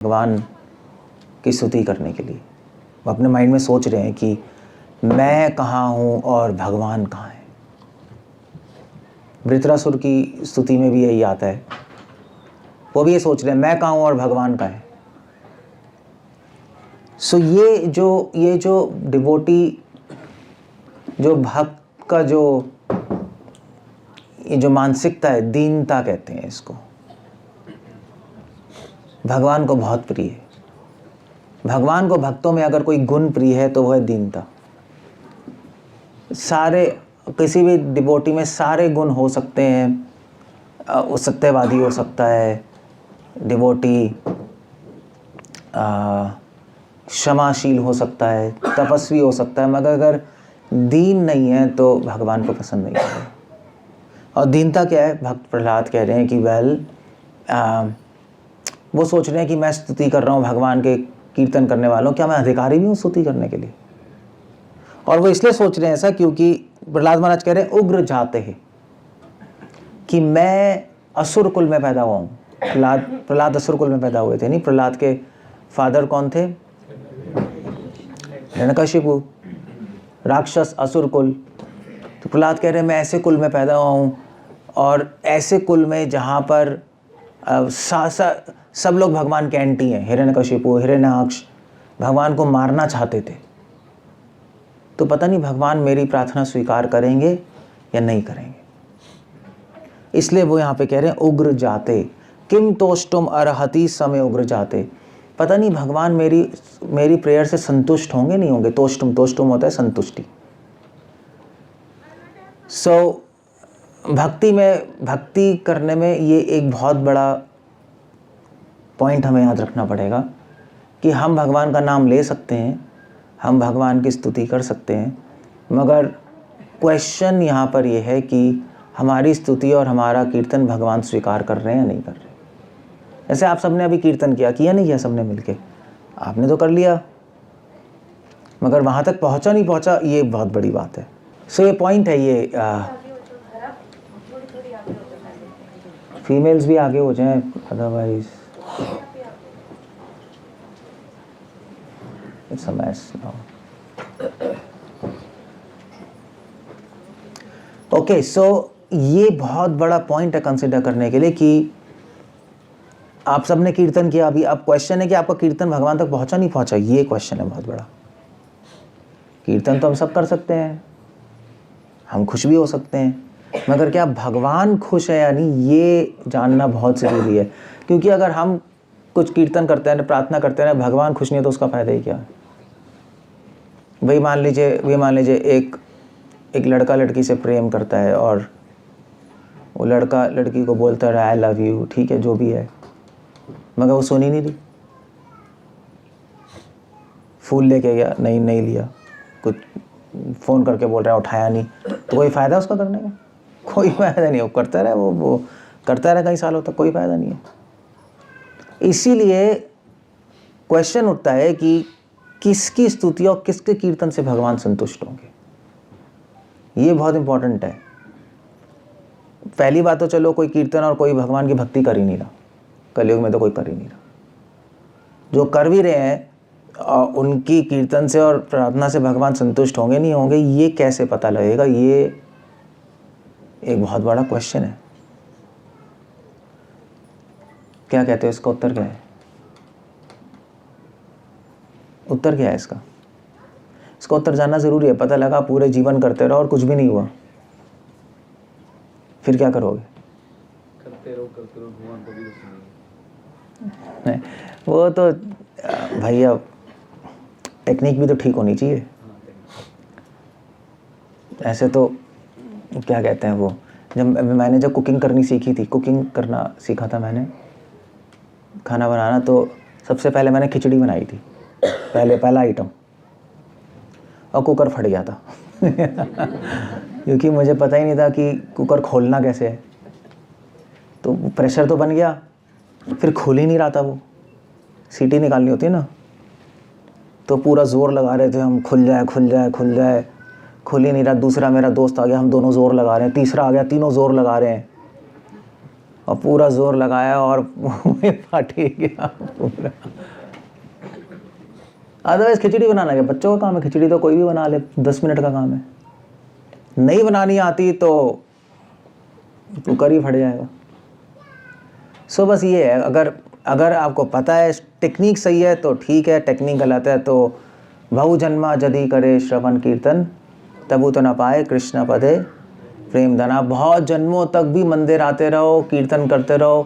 भगवान की स्तुति करने के लिए। वो अपने माइंड में सोच रहे हैं कि मैं कहाँ हूँ और भगवान कहाँ है। वृत्रासुर की स्तुति में भी यही आता है, वो भी ये सोच रहे हैं मैं कहाँ हूँ और भगवान कहाँ है। सो ये जो डिवोटी, जो भक्त का ये जो मानसिकता है, दीनता कहते हैं इसको, भगवान को बहुत प्रिय है। भगवान को भक्तों में अगर कोई गुण प्रिय है तो वह है दीनता। किसी भी डिवोटी में सारे गुण हो सकते हैं। वो सत्यवादी हो सकता है डिवोटी, क्षमाशील हो सकता है, तपस्वी हो सकता है, मगर अगर दीन नहीं है तो भगवान को पसंद नहीं है। और दीनता क्या है? भक्त प्रहलाद कह रहे हैं कि वो सोच रहे हैं कि मैं स्तुति कर रहा हूँ भगवान के, कीर्तन करने वालों, क्या मैं अधिकारी भी हूँ स्तुति करने के लिए? और वो इसलिए सोच रहे हैं ऐसा क्योंकि प्रहलाद महाराज कह रहे हैं उग्र जाते हैं कि मैं असुर कुल में पैदा हुआ हूँ। प्रहलाद असुर कुल में पैदा हुए थे। नहीं, प्रहलाद के फादर कौन थे? हिरण्यकशिपु, राक्षस, असुर कुल। तो प्रहलाद कह रहे हैं मैं ऐसे कुल में पैदा हुआ हूँ, और ऐसे कुल में जहाँ पर सब लोग भगवान के एंटी हैं। हिरण्यकशिपु, हिरण्याक्ष भगवान को मारना चाहते थे। तो पता नहीं भगवान मेरी प्रार्थना स्वीकार करेंगे या नहीं करेंगे। इसलिए वो यहाँ पे कह रहे हैं उग्र जाते, किम तोष्टुम अर्हति समय उग्र जाते। पता नहीं भगवान मेरी प्रेयर से संतुष्ट होंगे नहीं होंगे। तोष्टुम होता है संतुष्टि। भक्ति करने में ये एक बहुत बड़ा पॉइंट हमें याद रखना पड़ेगा कि हम भगवान का नाम ले सकते हैं, हम भगवान की स्तुति कर सकते हैं, मगर क्वेश्चन यहाँ पर यह है कि हमारी स्तुति और हमारा कीर्तन भगवान स्वीकार कर रहे हैं या नहीं कर रहे। जैसे आप सबने अभी कीर्तन किया नहीं किया? सबने मिलके आपने तो कर लिया, मगर वहाँ तक पहुँचा नहीं पहुँचा, ये बहुत बड़ी बात है। सो ये पॉइंट है। ये फीमेल्स भी आगे हो जाएं, otherwise it's a mess now. Okay, so ये बहुत बड़ा पॉइंट है कंसिडर करने के लिए कि आप सबने कीर्तन किया अभी। अब क्वेश्चन है कि आपका कीर्तन भगवान तक पहुंचा नहीं पहुंचा, ये क्वेश्चन है बहुत बड़ा। कीर्तन तो हम सब कर सकते हैं, हम खुश भी हो सकते हैं, मगर क्या भगवान खुश है या नहीं, ये जानना बहुत ज़रूरी है। क्योंकि अगर हम कुछ कीर्तन करते हैं, प्रार्थना करते हैं, भगवान खुश नहीं है तो उसका फ़ायदा ही क्या है? वही मान लीजिए एक लड़का लड़की से प्रेम करता है और वो लड़का लड़की को बोलता है आई लव यू, ठीक है, जो भी है, मगर वो सुन ही नहीं रही। फूल लेके गया, नहीं लिया, कुछ फ़ोन करके बोल रहा है, उठाया नहीं, तो कोई फ़ायदा उसका करने का? कोई फ़ायदा नहीं। वो करता रहे, वो करता रहे कई सालों तक, कोई फ़ायदा नहीं है। इसीलिए क्वेश्चन उठता है कि किसकी स्तुति और किसके कीर्तन से भगवान संतुष्ट होंगे। ये बहुत इंपॉर्टेंट है। पहली बात तो चलो, कोई कीर्तन और कोई भगवान की भक्ति कर ही नहीं रहा। कलयुग में तो कोई कर ही नहीं रहा। जो कर भी रहे हैं उनकी कीर्तन से और प्रार्थना से भगवान संतुष्ट होंगे नहीं होंगे, ये कैसे पता लगेगा? ये एक बहुत बड़ा क्वेश्चन है। क्या कहते हो, इसका उत्तर क्या है? उत्तर क्या है इसका? इसका उत्तर जानना ज़रूरी है। पता लगा पूरे जीवन करते रहो और कुछ भी नहीं हुआ, फिर क्या करोगे? करते रहो भगवान को भी नहीं। वो तो भैया टेक्निक भी तो ठीक होनी चाहिए। ऐसे तो क्या कहते हैं वो, मैंने जब कुकिंग करनी सीखी थी, कुकिंग करना सीखा था मैंने, खाना बनाना, तो सबसे पहले मैंने खिचड़ी बनाई थी, पहला आइटम, और कुकर फट गया था क्योंकि मुझे पता ही नहीं था कि कुकर खोलना कैसे है। तो प्रेशर तो बन गया, फिर खुल ही नहीं रहा था। वो सीटी निकालनी होती है ना, तो पूरा ज़ोर लगा रहे थे हम, खुल जाए, खुल ही नहीं रहा। दूसरा मेरा दोस्त आ गया, हम दोनों ज़ोर लगा रहे हैं, तीसरा आ गया, तीनों ज़ोर लगा रहे हैं, और पूरा जोर लगाया और फट ही गया पूरा। अदरवाइज खिचड़ी बनाना क्या बच्चों का काम है, खिचड़ी तो कोई भी बना ले, 10 मिनट का काम है। नहीं बनानी आती तो कुकर ही फट जाएगा। सो बस ये है, अगर आपको पता है टेक्निक सही है तो ठीक है, टेक्निक गलत है तो बहु जन्मा यदि करे श्रवण कीर्तन तबु तो न पाए कृष्ण पदे प्रेम धन। बहुत जन्मों तक भी मंदिर आते रहो, कीर्तन करते रहो,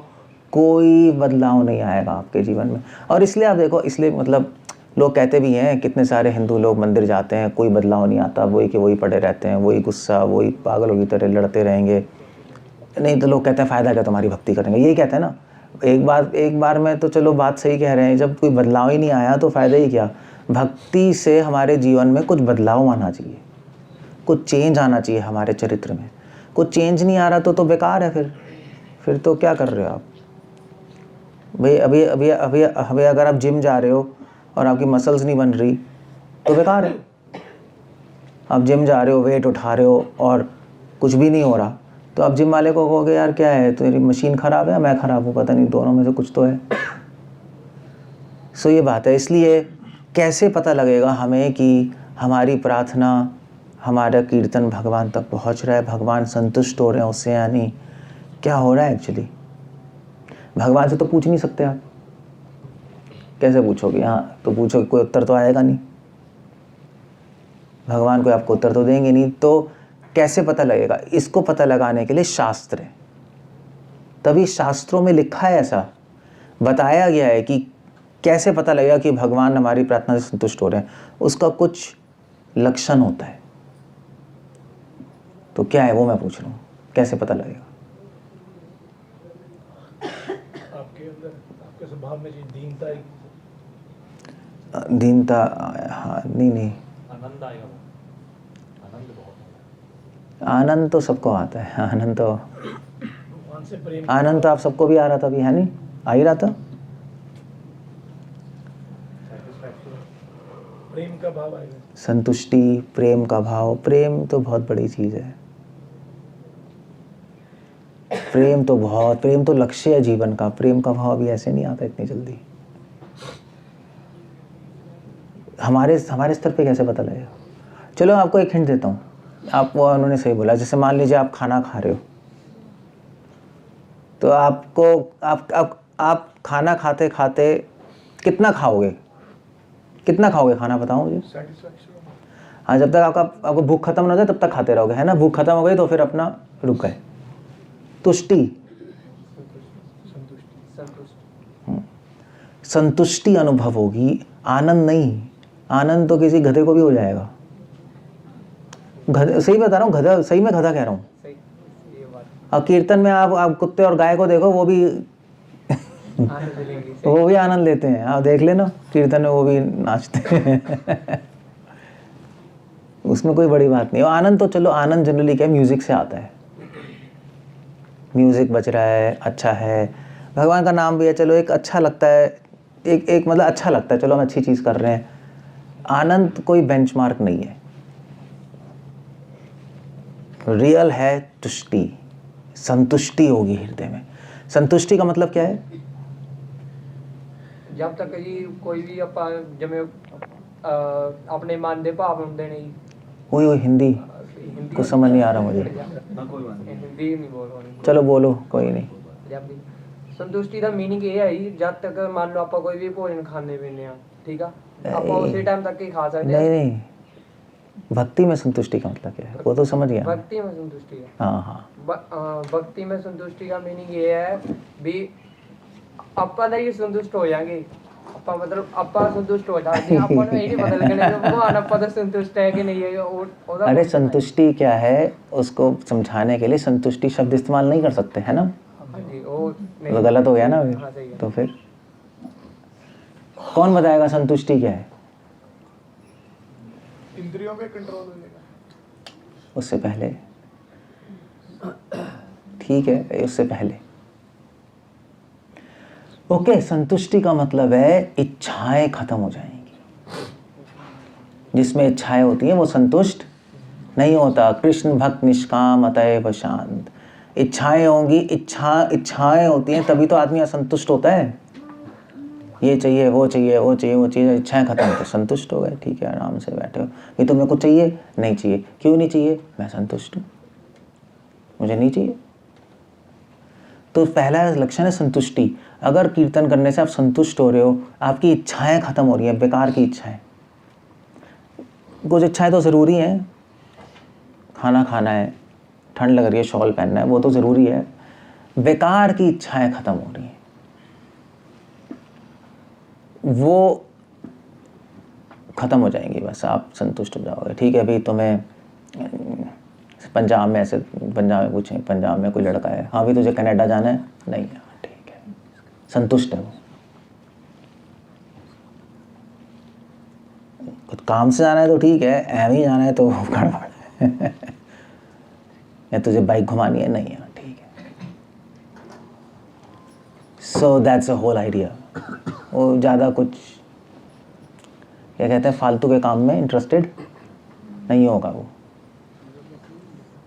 कोई बदलाव नहीं आएगा आपके जीवन में। और इसलिए आप देखो, इसलिए मतलब लोग कहते भी हैं, कितने सारे हिंदू लोग मंदिर जाते हैं, कोई बदलाव नहीं आता, वही के वही पड़े रहते हैं, वही गुस्सा, वही पागलों की तरह लड़ते रहेंगे। नहीं तो लोग कहते हैं फ़ायदा क्या तुम्हारी भक्ति करेंगे, यही कहते हैं ना। एक बार में तो चलो बात सही कह रहे हैं, जब कोई बदलाव ही नहीं आया तो फ़ायदा ही क्या। भक्ति से हमारे जीवन में कुछ बदलाव आना चाहिए, कुछ चेंज आना चाहिए हमारे चरित्र में। कुछ चेंज नहीं आ रहा तो बेकार है। फिर तो क्या कर रहे हो आप भाई। अभी अगर आप जिम जा रहे हो और आपकी मसल्स नहीं बन रही तो बेकार है। आप जिम जा रहे हो, वेट उठा रहे हो और कुछ भी नहीं हो रहा, तो आप जिम वाले को कहोगे यार क्या है, तेरी मशीन ख़राब है, मैं ख़राब हूँ, पता नहीं, दोनों में से कुछ तो है। सो ये बात है। इसलिए कैसे पता लगेगा हमें कि हमारी प्रार्थना, हमारा कीर्तन भगवान तक पहुँच रहा है, भगवान संतुष्ट हो रहे हैं उससे, यानी क्या हो रहा है एक्चुअली। भगवान से तो पूछ नहीं सकते आप, कैसे पूछोगे। हाँ तो पूछोगे, कोई उत्तर तो आएगा नहीं, भगवान कोई आपको उत्तर तो देंगे नहीं। तो कैसे पता लगेगा, इसको पता लगाने के लिए शास्त्र है। तभी शास्त्रों में लिखा है, ऐसा बताया गया है कि कैसे पता लगेगा कि भगवान हमारी प्रार्थना से संतुष्ट हो रहे हैं। उसका कुछ लक्षण होता है, तो क्या है वो मैं पूछ रहा हूँ, कैसे पता लगेगा। आपके अंदर, आपके स्वभाव में दीनता है। दीनता, हाँ, नहीं आनंद आएगा, आनंद बहुत। आनंद तो सबको आता है, आनंद तो आप सबको भी आ रहा था अभी, है नहीं, आ ही रहा था। प्रेम का भाव आएगा, संतुष्टि, प्रेम का भाव। प्रेम तो बहुत बड़ी चीज़ है। प्रेम तो लक्ष्य है जीवन का। प्रेम का भाव भी ऐसे नहीं आता इतनी जल्दी। हमारे स्तर पे कैसे पता लगेगा। चलो आपको एक हिंट देता हूँ, आपको उन्होंने सही बोला। जैसे मान लीजिए आप खाना खा रहे हो, तो आपको आप खाना खाते खाते कितना खाओगे खाना, बताओ मुझे। हाँ, जब तक आपको भूख खत्म ना हो जाए तब तक खाते रहोगे, है ना। भूख खत्म हो गई तो फिर अपना रुक गए। संतुष्टि अनुभव होगी, आनंद नहीं। आनंद तो किसी गधे को भी हो जाएगा। सही बता रहा हूँ, गधा, सही में गधा कह रहा हूँ। और कीर्तन में आप कुत्ते और गाय को देखो, वो भी आनंद लेते हैं। आप देख लेना, कीर्तन में वो भी नाचते हैं। उसमें कोई बड़ी बात नहीं। और आनंद तो चलो, आनंद जनरली क्या, म्यूजिक से आता है। म्यूजिक बज रहा है, अच्छा है, भगवान का नाम भी है, चलो एक अच्छा लगता है, एक मतलब अच्छा लगता है, चलो हम अच्छी चीज़ कर रहे हैं। आनंद कोई बेंचमार्क नहीं है। रियल है तुष्टि, संतुष्टि होगी हृदय में। संतुष्टि का मतलब क्या है, जब तक जी कोई भी जमे अपने मान दे भाव होंगे नहीं। ओए हिंदी कुछ समझ नहीं आ रहा मुझे। हिंदी नहीं बोल रहा, चलो बोलो, कोई नहीं। संतुष्टि का मीनिंग ये है जब तक मान लो आप कोई भी भोजन खाने पीने, ठीक है, आप उसी टाइम तक ही खा सकते हैं। नहीं, भक्ति में संतुष्टि का मतलब क्या है, वो तो समझ गया। भक्ति में संतुष्टि है, हाँ। भक्ति में संतुष्टि का मीनिंग ये है भी अपन ही संतुष्ट हो जाएंगे। मतलब अपन संतुष्ट हो जाते हैं, अपन को नहीं पता लगेगा भगवान अपन संतुष्ट है कि नहीं है। अरे संतुष्टि क्या है, उसको समझाने के लिए संतुष्टि शब्द इस्तेमाल नहीं कर सकते, है ना। तो गलत हो गया ना। तो फिर कौन बताएगा संतुष्टि क्या है। इंद्रियों पे कंट्रोल होने का। उससे पहले, ठीक है, उससे पहले ओके। संतुष्टि का मतलब है इच्छाएं खत्म हो जाएंगी। जिसमें इच्छाएं होती हैं वो संतुष्ट नहीं होता। कृष्ण भक्त निष्काम अतएव शांत। इच्छाएं होंगी, इच्छाएं होती हैं तभी तो आदमी असंतुष्ट होता है। ये चाहिए, वो चाहिए, वो चाहिए, वो चाहिए, इच्छाएं खत्म तो संतुष्ट हो गए, ठीक है, आराम से बैठे हो। ये तुम्हें कुछ चाहिए, नहीं चाहिए, क्यों नहीं चाहिए, मैं संतुष्ट हूँ, मुझे नहीं चाहिए। तो पहला लक्षण है संतुष्टि। अगर कीर्तन करने से आप संतुष्ट हो रहे हो, आपकी इच्छाएं खत्म हो रही हैं, बेकार की इच्छाएं। कुछ इच्छाएं तो ज़रूरी हैं, खाना खाना है, ठंड लग रही है, शॉल पहनना है, वो तो ज़रूरी है। बेकार की इच्छाएं खत्म हो रही हैं, वो ख़त्म हो जाएंगी, बस आप संतुष्ट हो जाओगे। ठीक है भाई, तुम्हें पंजाब में ऐसे, पंजाब में पूछें, पंजाब में कोई लड़का है, हाँ भाई तुझे कनाडा जाना है, नहीं है, ठीक है, संतुष्ट है वो। कुछ काम से जाना है तो ठीक है, ऐਵੇਂ ही जाना है तो गड़बड़ है। या तुझे बाइक घुमानी है, नहीं है, ठीक है। So that's a whole idea. वो ज़्यादा कुछ क्या कहते हैं, फालतू के काम में इंटरेस्टेड नहीं होगा वो।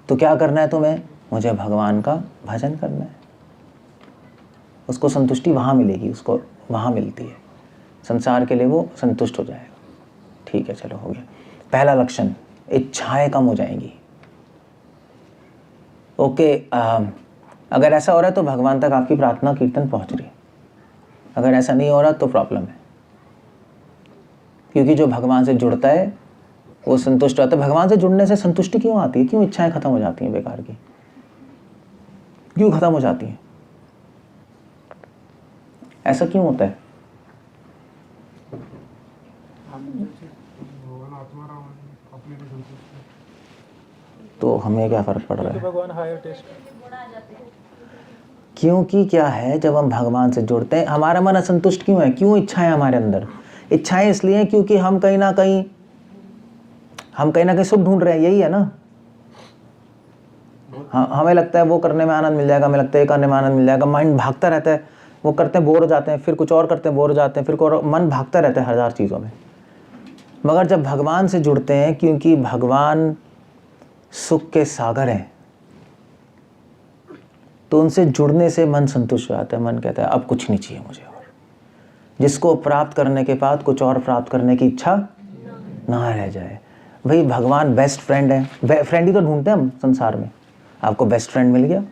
तो क्या करना है तुम्हें, मुझे भगवान का भजन करना है। उसको संतुष्टि वहाँ मिलेगी, उसको वहाँ मिलती है, संसार के लिए वो संतुष्ट हो जाएगा। ठीक है, चलो हो गया पहला लक्षण, इच्छाएं कम हो जाएंगी। ओके, अगर ऐसा हो रहा है तो भगवान तक आपकी प्रार्थना कीर्तन पहुँच रही है। अगर ऐसा नहीं हो रहा तो प्रॉब्लम है, क्योंकि जो भगवान से जुड़ता है वो संतुष्ट होता है। भगवान से जुड़ने से संतुष्टि क्यों आती है, क्यों इच्छाएं खत्म हो जाती हैं बेकार की, क्यों खत्म हो जाती हैं, ऐसा क्यों होता है? तो हमें क्या फर्क पड़ रहा है? भगवान हायर टेस्ट, क्योंकि क्या है, जब हम भगवान से जुड़ते हैं हमारा मन असंतुष्ट क्यों है, क्यों इच्छाएं हमारे अंदर? इच्छाएं इसलिए क्योंकि हम कहीं ना कहीं सुख ढूंढ रहे हैं, यही है ना। हाँ, हमें लगता है वो करने में आनंद मिल जाएगा, हमें लगता है ये करने में आनंद मिल जाएगा, माइंड भागता रहता है, वो करते हैं बोर हो जाते हैं, फिर कुछ और करते हैं बोर हो जाते हैं, फिर मन भागता रहता है हजार चीज़ों में। मगर जब भगवान से जुड़ते हैं, क्योंकि भगवान सुख के सागर हैं, तो उनसे जुड़ने से मन संतुष्ट हो जाता है। मन कहता है अब कुछ नहीं चाहिए मुझे, और जिसको प्राप्त करने के बाद कुछ और प्राप्त करने की इच्छा ना रह जाए। भाई भगवान बेस्ट फ्रेंड है, फ्रेंड ही तो ढूंढते हैं हम संसार में। आपको बेस्ट फ्रेंड मिल गया,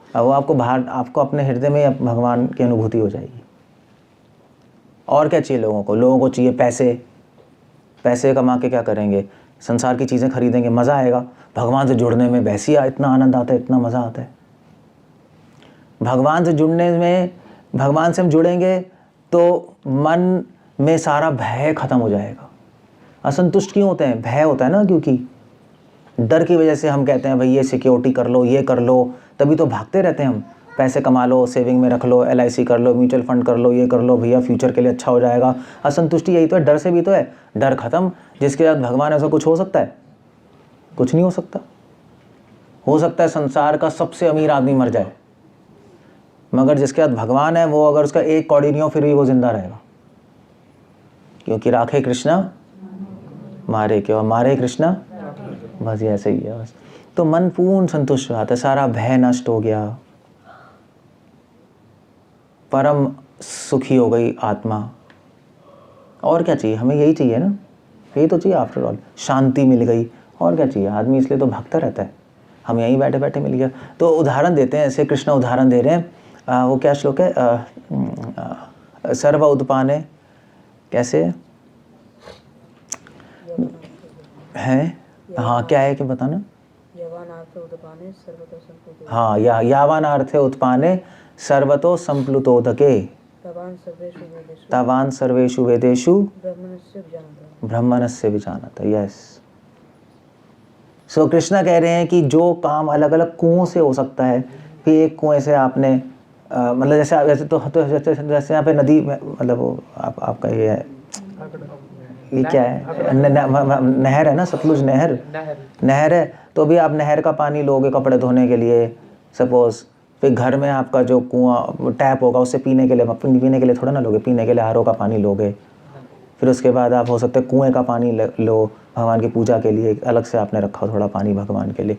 अब वो आपको अपने हृदय में भगवान की अनुभूति हो जाएगी। और क्या चाहिए लोगों को चाहिए पैसे कमा के क्या करेंगे, संसार की चीज़ें खरीदेंगे, मज़ा आएगा। भगवान से जुड़ने में वैसे ही इतना आनंद आता है, इतना मज़ा आता है। भगवान से जुड़ने में, भगवान से हम जुड़ेंगे तो मन में सारा भय खत्म हो जाएगा। असंतुष्ट क्यों होते हैं, भय होता है ना, क्योंकि डर की वजह से हम कहते हैं भाई ये सिक्योरिटी कर लो, ये कर लो, तभी तो भागते रहते हैं हम। पैसे कमा लो, सेविंग में रख लो, LIC कर लो, म्यूचुअल फंड कर लो, ये कर लो भैया, फ्यूचर के लिए अच्छा हो जाएगा। असंतुष्टि यही तो है, डर से भी तो है। डर खत्म, जिसके साथ भगवान, ऐसा कुछ हो सकता है? कुछ नहीं हो सकता। हो सकता है संसार का सबसे अमीर आदमी मर जाए, मगर जिसके साथ भगवान है, वो अगर उसका एक कौड़ी नहीं हो फिर भी वो जिंदा रहेगा, क्योंकि राखे कृष्णा मारे क्यों, मारे कृष्णा, बस ये ऐसे ही है बस। तो मन पूर्ण संतुष्ट हो जाता है, सारा भय नष्ट हो गया, परम सुखी हो गई आत्मा। और क्या चाहिए हमें, यही चाहिए ना, यही तो चाहिए आफ्टर ऑल, शांति मिल गई, और क्या चाहिए। आदमी इसलिए तो भागता रहता है, हम यहीं बैठे बैठे मिल गया। तो उदाहरण देते हैं, ऐसे कृष्ण उदाहरण दे रहे हैं। वो क्या श्लोक है, सर्व उत्पाने, कैसे है, हाँ क्या है कि बताना, हाँ यावानार्थे उत्पाने सर्वतो संप्लुतोदके तवान सर्वेषु वेदेषु ब्रह्मणस्य विजानत। यस, सो कृष्णा कह रहे हैं कि जो काम अलग अलग कुओं से हो सकता है, फिर एक कुएं से आपने मतलब जैसे यहाँ पे नदी में, मतलब वो आपका ये है, ये क्या है, नहर है ना, सतलुज नहर है। तो भी आप नहर का पानी लोगे कपड़े धोने के लिए सपोज, फिर घर में आपका जो कुआं टैप होगा उससे पीने के लिए थोड़ा ना लोगे, पीने के लिए RO का पानी लोगे। फिर उसके बाद आप हो सकते हैं कुएं का पानी लो, भगवान की पूजा के लिए अलग से आपने रखा हो थोड़ा पानी भगवान के लिए।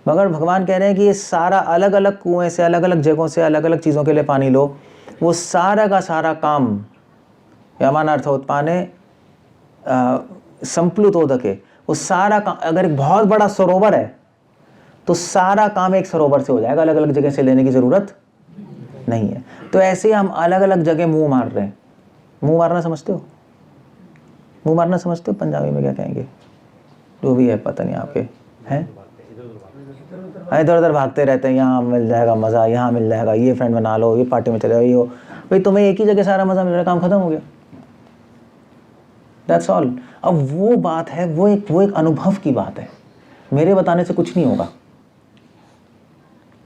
मगर भगवान कह रहे हैं कि ये सारा अलग अलग कुएं से, अलग अलग जगहों से, अलग अलग चीज़ों के लिए पानी लो, वो सारा का सारा काम यमानार्थोत्पाने संप्लुतोदके, वो सारा काम, अगर एक बहुत बड़ा सरोवर है तो सारा काम एक सरोवर से हो जाएगा, अलग अलग जगह से लेने की ज़रूरत नहीं है। तो ऐसे हम अलग अलग जगह मुंह मार रहे हैं। मुंह मारना समझते हो? मुंह मारना समझते हो? पंजाबी में क्या कहेंगे? जो भी है पता नहीं आपके हैं, इधर उधर भागते रहते हैं, यहाँ मिल जाएगा मज़ा, यहाँ मिल जाएगा, ये फ्रेंड बना लो, ये पार्टी में चले जाओ, ये हो। भाई तुम्हें एक ही जगह सारा मज़ा मिल रहा है, काम खत्म हो गया, दैट्स ऑल। अब वो बात है, वो एक अनुभव की बात है, मेरे बताने से कुछ नहीं होगा।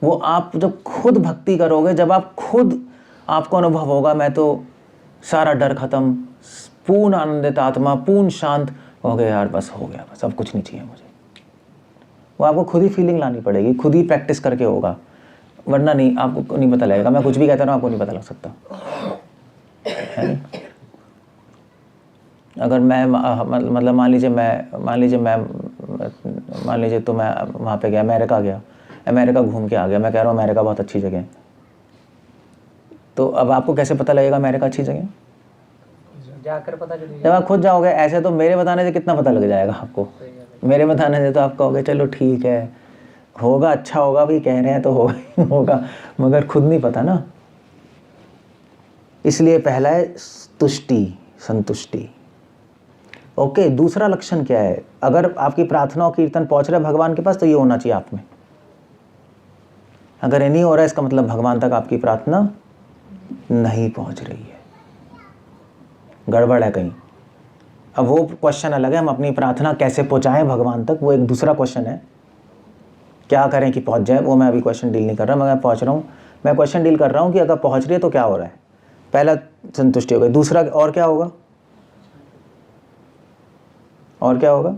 वो आप जब खुद भक्ति करोगे, जब आप खुद, आपको अनुभव होगा, मैं तो सारा डर खत्म, पूर्ण आनंदित आत्मा, पूर्ण शांत हो गया यार, बस हो गया, बस अब कुछ नहीं चाहिए मुझे। वो आपको खुद ही फीलिंग लानी पड़ेगी, खुद ही प्रैक्टिस करके होगा, वरना नहीं, आपको नहीं पता लगेगा। मैं कुछ भी कहता हूँ आपको नहीं पता लग सकता है। अगर मैं मतलब मान लीजिए तो मैं वहाँ पे गया, अमेरिका घूम के आ गया, मैं कह रहा हूँ अमेरिका बहुत अच्छी जगह है, तो अब आपको कैसे पता लगेगा अमेरिका अच्छी जगह है? जाकर पता चलेगा। जब आप खुद जाओगे। ऐसे तो मेरे बताने से कितना पता लग जाएगा आपको? मेरे बताने से तो आप कहोगे चलो ठीक है, होगा, अच्छा होगा, भी कह रहे हैं तो होगा ही होगा, मगर खुद नहीं पता ना। इसलिए पहला है तुष्टि, संतुष्टि। ओके, दूसरा लक्षण क्या है? अगर आपकी प्रार्थना और कीर्तन पहुंच रहा है भगवान के पास, तो ये होना चाहिए आप में। अगर ये नहीं हो रहा है, इसका मतलब भगवान तक आपकी प्रार्थना नहीं पहुंच रही है, गड़बड़ है कहीं। अब वो क्वेश्चन अलग है, हम अपनी प्रार्थना कैसे पहुंचाएं भगवान तक, वो एक दूसरा क्वेश्चन है। क्या करें कि पहुंच जाए, वो मैं अभी क्वेश्चन डील नहीं कर रहा, मैं क्वेश्चन डील कर रहा हूँ कि अगर पहुंच रही है तो क्या हो रहा है। पहला संतुष्टि हो गई, दूसरा और क्या होगा? और क्या होगा?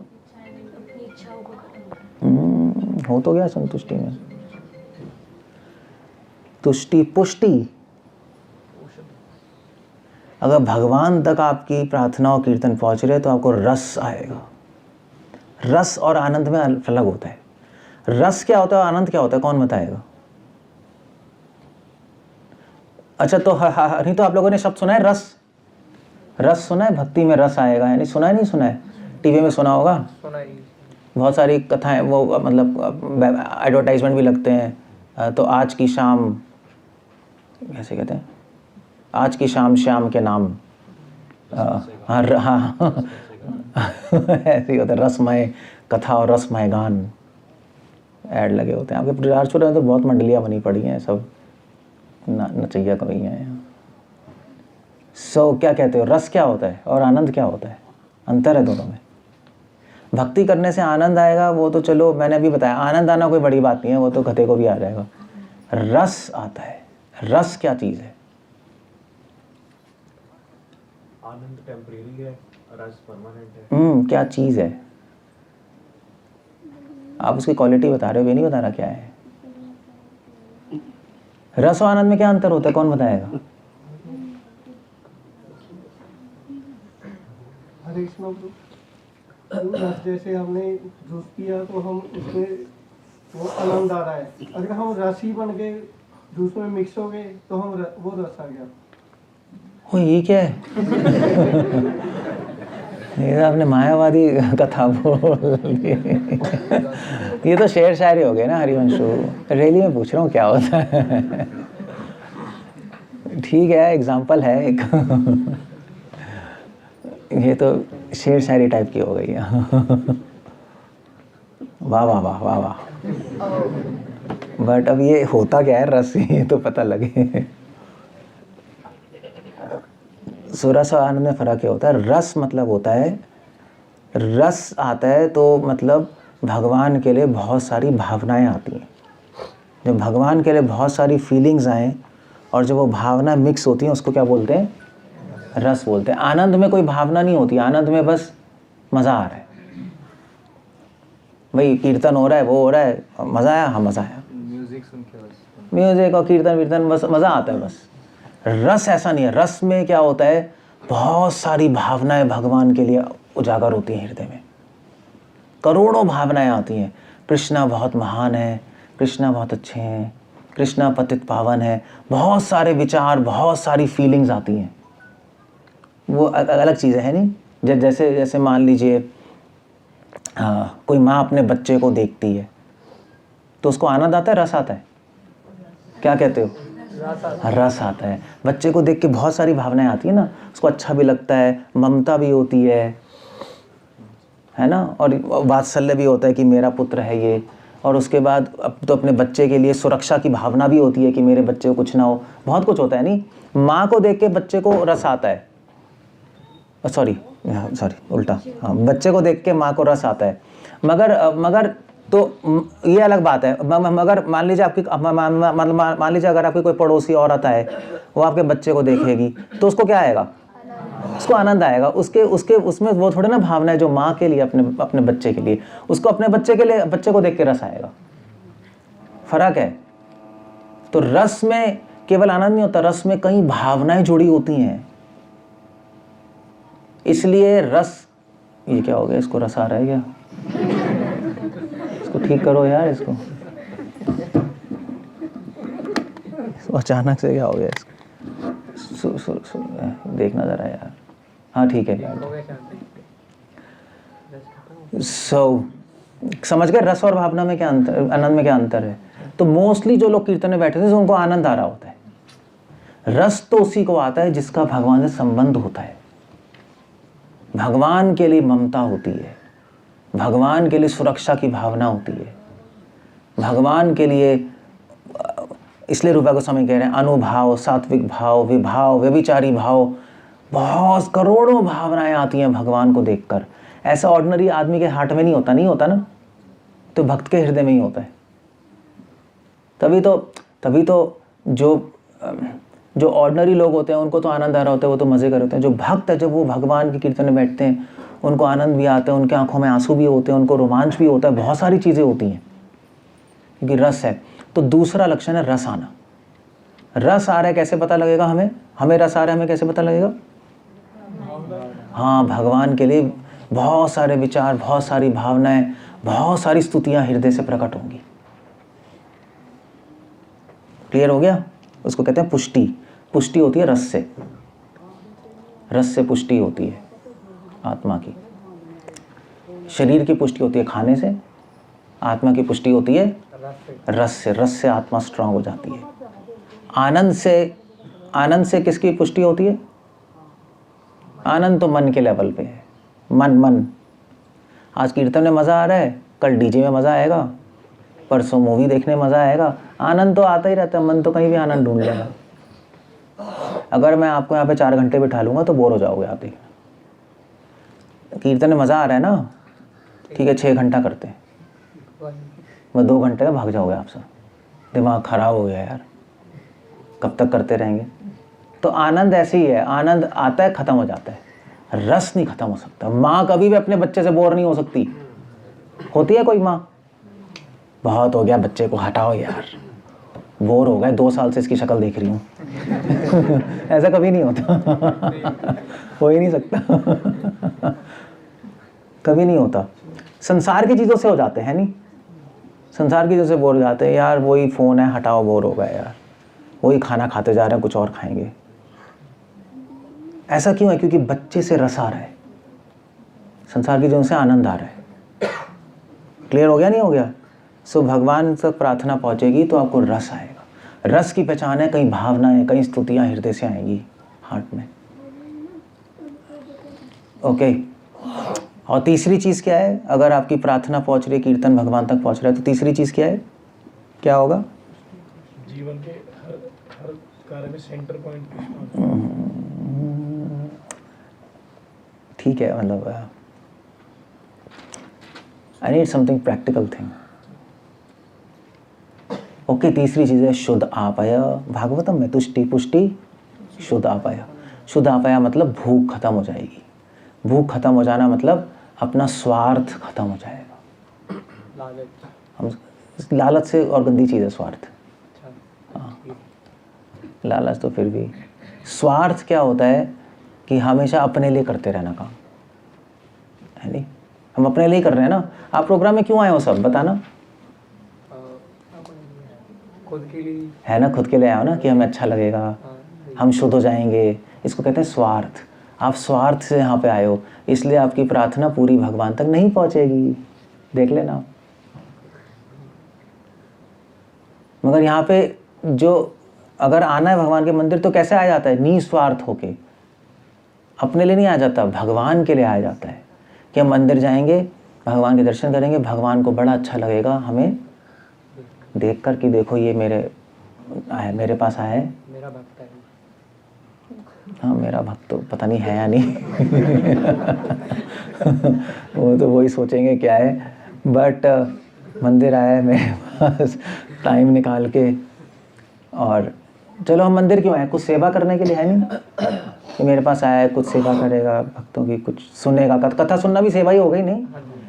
हो तो गया संतुष्टि में। तुष्टि, पुष्टि। अगर भगवान तक आपकी प्रार्थना और कीर्तन पहुंच रहे तो आपको रस आएगा। रस और आनंद में अलग होता है। रस क्या होता है, आनंद क्या होता है, कौन बताएगा? अच्छा, तो नहीं तो आप लोगों ने शब्द सुना है रस? रस सुना है? भक्ति में रस आएगा, यानी सुना है, नहीं सुना है? टीवी में सुना होगा, बहुत सारी कथाएं, वो मतलब एडवर्टाइजमेंट भी लगते हैं। तो आज की शाम, कैसे कहते हैं, आज की शाम श्याम के नाम, हाँ ऐसे ही होता है, रसमय कथा और रसमय गान ऐड लगे होते हैं। आपके राजपुर में तो बहुत मंडलियाँ बनी पड़ी हैं, सब नचैया कवैया हैं। सो क्या कहते हो, रस क्या होता है और आनंद क्या होता है? अंतर है दोनों में। भक्ति करने से आनंद आएगा, वो तो चलो मैंने अभी बताया, आनंद आना कोई बड़ी बात नहीं है, वो तो गधे को भी आ जाएगा। रस आता है। रस क्या चीज़ है? आनंद टेम्परेरी है, रस परमानेंट है। क्या चीज़ है? आप उसकी क्वालिटी बता रहे हो, ये नहीं बता रहा क्या है। रस और आनंद में क्या अंतर होता है, कौन बताएगा? हरे कृष्ण। रस जैसे हमने जूस पिया तो हम उसमें वो आनंद आ रहा है, अगर हम रस ही बन गए, जूस में मिक्स हो गए तो हम वो रस आ गया। ओ ये क्या है? ये तो आपने मायावादी कथा बोल दी। ये तो शेर शायरी हो गए ना हरिवंशु। रैली में पूछ रहा हूँ क्या होता है। ठीक है, एग्जाम्पल है एक। ये तो शेर शायरी टाइप की हो गई है। वाह वाह वाह वाह वाह। बट अब ये होता क्या है रस, ये तो पता लगे। सो रस और आनंद में फर्क क्या होता है? रस मतलब होता है, रस आता है तो मतलब भगवान के लिए बहुत सारी भावनाएं आती हैं। जब भगवान के लिए बहुत सारी फीलिंग्स आएँ और जब वो भावना मिक्स होती हैं, उसको क्या बोलते हैं? रस बोलते हैं। आनंद में कोई भावना नहीं होती, आनंद में बस मज़ा आ रहा है, भाई कीर्तन हो रहा है, वो हो रहा है, मज़ा आया, हाँ मज़ा आया, म्यूजिक सुन के बस, म्यूजिक और कीर्तन बस मज़ा आता है बस। रस ऐसा नहीं है। रस में क्या होता है, बहुत सारी भावनाएं भगवान के लिए उजागर होती हैं हृदय में, करोड़ों भावनाएं आती हैं। कृष्णा बहुत महान है, कृष्णा बहुत अच्छे हैं, कृष्णा पतित पावन है, बहुत सारे विचार, बहुत सारी फीलिंग्स आती हैं। वो अलग चीज़ें हैं नहीं। जैसे जैसे मान लीजिए कोई माँ अपने बच्चे को देखती है तो उसको आनंद आता है, रस आता है? क्या कहते हो? रस आता है। बच्चे को देख के बहुत सारी भावनाएं आती है ना, उसको अच्छा भी लगता है, ममता भी होती है ना, और वात्सल्य भी होता है कि मेरा पुत्र है ये। और उसके बाद अब तो अपने बच्चे के लिए सुरक्षा की भावना भी होती है कि मेरे बच्चे को कुछ ना हो, बहुत कुछ होता है नहीं। माँ को देख के बच्चे को रस आता है, सॉरी उल्टा, हाँ, बच्चे को देख के माँ को रस आता है। मगर तो ये अलग बात है। मगर मान लीजिए आपकी मान लीजिए अगर आपकी कोई पड़ोसी औरत है, वो आपके बच्चे को देखेगी तो उसको क्या आएगा? उसको आनंद आएगा। उसमें वो थोड़े ना भावना है जो माँ के लिए अपने बच्चे के लिए, उसको अपने बच्चे को देख के रस आएगा। फर्क है। तो रस में केवल आनंद नहीं होता, रस में कई भावनाएं जुड़ी होती हैं। इसलिए रस, ये क्या हो गया? इसको रस आ रहा है क्या? इसको ठीक करो यार, इसको अचानक से क्या हो गया इसको? देखना जरा यार। हाँ ठीक है यार। समझ गए रस और भावना में क्या अंतर, आनंद में क्या अंतर है? तो मोस्टली जो लोग कीर्तन में बैठे थे उनको आनंद आ रहा होता है। रस तो उसी को आता है जिसका भगवान से संबंध होता है, भगवान के लिए ममता होती है, भगवान के लिए सुरक्षा की भावना होती है, भगवान के लिए। इसलिए रूपा गोस्वामी कह रहे हैं अनुभाव, सात्विक भाव, विभाव, व्यभिचारी भाव, बहुत करोड़ों भावनाएं आती हैं भगवान को देखकर। ऐसा ऑर्डिनरी आदमी के हार्ट में नहीं होता ना, तो भक्त के हृदय में ही होता है। तभी तो जो ऑर्डिनरी लोग होते हैं उनको तो आनंद आ रहा होता है, वो तो मज़े कर रहे होते हैं। जो भक्त है, जब वो भगवान के कीर्तन में बैठते हैं उनको आनंद भी आता है, उनके आंखों में आंसू भी होते हैं, उनको रोमांच भी होता है, बहुत सारी चीज़ें होती हैं क्योंकि रस है। तो दूसरा लक्षण है रस आना। रस आ रहा है कैसे पता लगेगा हमें रस आ रहा है हमें कैसे पता लगेगा? हाँ, भगवान के लिए बहुत सारे विचार, बहुत सारी भावनाएं, बहुत सारी स्तुतियां हृदय से प्रकट होंगी। क्लियर हो गया? उसको कहते हैं पुष्टि। पुष्टि होती है रस से पुष्टि होती है आत्मा की। शरीर की पुष्टि होती है खाने से, आत्मा की पुष्टि होती है रस से आत्मा स्ट्रांग हो जाती है। आनंद से किसकी पुष्टि होती है? आनंद तो मन के लेवल पे है। मन आज कीर्तन में मज़ा आ रहा है, कल डीजे में मज़ा आएगा, परसों मूवी देखने में मज़ा आएगा। आनंद तो आता ही रहता है, मन तो कहीं भी आनंद ढूंढ लेगा। अगर मैं आपको यहाँ पे 4 घंटे बिठा लूँगा तो बोर हो जाओगे आप। देखना कीर्तन में मज़ा आ रहा है ना, ठीक है 6 घंटा करते हैं, मैं 2 घंटे में भाग जाओगे आप सब। दिमाग ख़राब हो गया यार, कब तक करते रहेंगे? तो आनंद ऐसे ही है, आनंद आता है ख़त्म हो जाता है, रस नहीं ख़त्म हो सकता। माँ कभी भी अपने बच्चे से बोर नहीं हो सकती। होती है कोई माँ? बहुत हो गया बच्चे को हटाओ यार, बोर हो गए, 2 साल से इसकी शक्ल देख रही हूँ। ऐसा कभी नहीं होता। हो ही नहीं सकता। कभी नहीं होता। संसार की चीज़ों से हो जाते हैं नहीं, संसार की चीज़ों से बोर हो जाते हैं यार, वही फ़ोन है हटाओ, बोर हो गए यार, वही खाना खाते जा रहे हैं, कुछ और खाएंगे। ऐसा क्यों है? क्योंकि बच्चे से रस आ रहा है, संसार की चीज़ों से आनंद आ रहा है। क्लियर हो गया नहीं हो गया? सो भगवान तक प्रार्थना पहुंचेगी तो आपको रस आएगा। रस की पहचान है, कई भावनाएं, कई स्तुतियां हृदय से आएंगी हार्ट में। ओके। और तीसरी चीज़ क्या है? अगर आपकी प्रार्थना पहुंच रही है, कीर्तन भगवान तक पहुंच रहा है, तो तीसरी चीज़ क्या है? क्या होगा? जीवन के हर कार्य में सेंटर पॉइंट। ठीक है, मतलब I need something practical thing. Okay, तीसरी चीज़ है शुद्ध आपय। भागवतम में तुष्टि पुष्टि शुद्ध आपय। शुद्ध आपय मतलब भूख खत्म हो जाएगी। भूख खत्म हो जाना मतलब अपना स्वार्थ खत्म हो जाएगा। लालच से और गंदी चीज़ है स्वार्थ। हाँ, लालच तो फिर भी। स्वार्थ क्या होता है कि हमेशा अपने लिए करते रहना काम, है नहीं? हम अपने लिए कर रहे हैं ना। आप प्रोग्राम में क्यों आए हो सब बताना? खुद के लिए। है ना, खुद के लिए आओ ना कि हमें अच्छा लगेगा, हाँ, हम शुद्ध हो जाएंगे। इसको कहते हैं स्वार्थ। आप स्वार्थ से यहाँ पे आए हो, इसलिए आपकी प्रार्थना पूरी भगवान तक नहीं पहुँचेगी। देख लेना आप। मगर यहाँ पे जो अगर आना है भगवान के मंदिर तो कैसे आ जाता है? निस्वार्थ होके, अपने लिए नहीं आ जाता, भगवान के लिए आ जाता है कि हम मंदिर जाएंगे, भगवान के दर्शन करेंगे, भगवान को बड़ा अच्छा लगेगा हमें देख कर कि देखो ये मेरे पास आया है, मेरा भक्त है। हाँ मेरा भक्त तो पता नहीं है या नहीं वो तो वही सोचेंगे क्या है, बट मंदिर आया है मेरे पास टाइम निकाल के। और चलो हम मंदिर क्यों आए? कुछ सेवा करने के लिए है नहीं कि मेरे पास आया है, कुछ सेवा करेगा भक्तों की, कुछ सुनेगा। कथा सुनना भी सेवा ही हो गई, नहीं?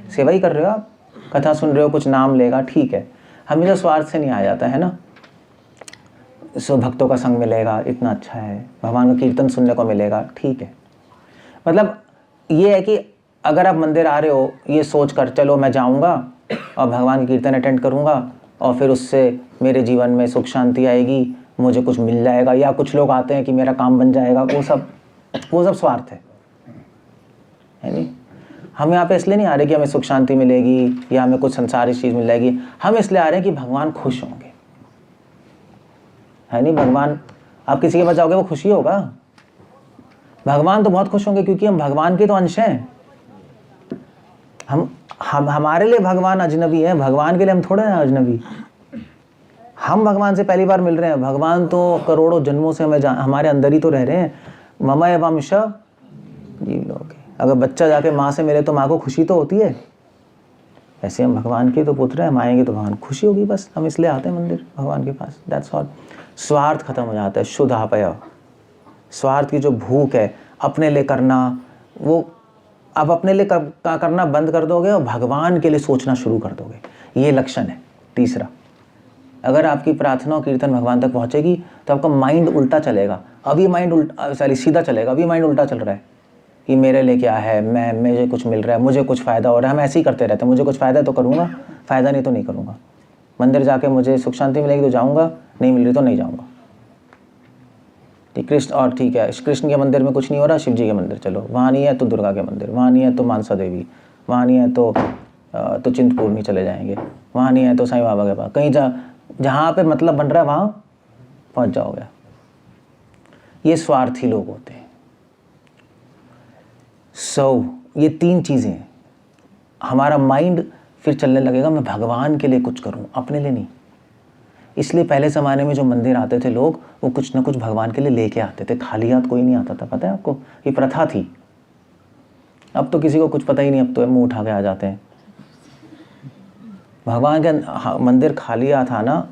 सेवा ही कर रहे हो आप, कथा सुन रहे हो, कुछ नाम लेगा, ठीक है। हमेशा स्वार्थ से नहीं आ जाता है ना। सो भक्तों का संग मिलेगा, इतना अच्छा है, भगवान का कीर्तन सुनने को मिलेगा, ठीक है। मतलब ये है कि अगर आप मंदिर आ रहे हो ये सोच कर चलो मैं जाऊंगा और भगवान की कीर्तन अटेंड करूंगा और फिर उससे मेरे जीवन में सुख शांति आएगी, मुझे कुछ मिल जाएगा, या कुछ लोग आते हैं कि मेरा काम बन जाएगा, वो सब स्वार्थ है नहीं। हम यहाँ पे इसलिए नहीं आ रहे कि हमें सुख शांति मिलेगी या हमें कुछ संसारिक चीज़ मिल जाएगी, हम इसलिए आ रहे हैं कि भगवान खुश होंगे, है नहीं? भगवान, आप किसी के पास जाओगे वो खुशी होगा, भगवान तो बहुत खुश होंगे क्योंकि हम भगवान के तो अंश हैं। हम हमारे लिए भगवान अजनबी है, भगवान के लिए हम थोड़े हैं अजनबी। हम भगवान से पहली बार मिल रहे हैं, भगवान तो करोड़ों जन्मों से हमारे अंदर ही तो रह रहे हैं। मम एवं श जीव लोग। अगर बच्चा जाके माँ से मिले तो माँ को खुशी तो होती है, ऐसे हम भगवान के तो पुत्र हैं, हम आएंगे तो भगवान खुशी होगी, बस हम इसलिए आते हैं मंदिर भगवान के पास, दैट्स ऑल। स्वार्थ खत्म हो जाता है, शुद्ध आपय। स्वार्थ की जो भूख है अपने लिए करना, वो आप अपने लिए करना बंद कर दोगे और भगवान के लिए सोचना शुरू कर दोगे। ये लक्षण है तीसरा। अगर आपकी प्रार्थना और कीर्तन भगवान तक पहुंचेगी तो आपका माइंड उल्टा चलेगा। अभी माइंड सीधा चलेगा, अभी माइंड उल्टा चल रहा है कि मेरे लिए क्या है, मुझे कुछ मिल रहा है, मुझे कुछ फ़ायदा हो रहा है। हम ऐसे ही करते रहते हैं, मुझे कुछ फ़ायदा है तो करूँगा, फ़ायदा नहीं तो नहीं करूँगा। मंदिर जाके मुझे सुख शांति मिलेगी तो जाऊँगा, नहीं मिल रही तो नहीं जाऊँगा। कृष्ण, और ठीक है कृष्ण के मंदिर में कुछ नहीं हो रहा, शिव जी के मंदिर चलो, वहाँ नहीं है तो दुर्गा के मंदिर, वहाँ नहीं है तो मानसा देवी, वहाँ नहीं है तो चिंतपूर्णी चले जाएंगे, वहाँ नहीं है तो साईं बाबा के पास, कहीं जहाँ पे मतलब बन रहा है वहाँ पहुँच जाओगे। ये स्वार्थी लोग होते हैं। ये तीन चीज़ें, हमारा माइंड फिर चलने लगेगा मैं भगवान के लिए कुछ करूं, अपने लिए नहीं। इसलिए पहले ज़माने में जो मंदिर आते थे लोग, वो कुछ ना कुछ भगवान के लिए लेके आते थे, खाली हाथ कोई नहीं आता था, पता है आपको? ये प्रथा थी। अब तो किसी को कुछ पता ही नहीं, अब तो मुंह उठा के आ जाते हैं। भगवान के मंदिर खाली हाथ आना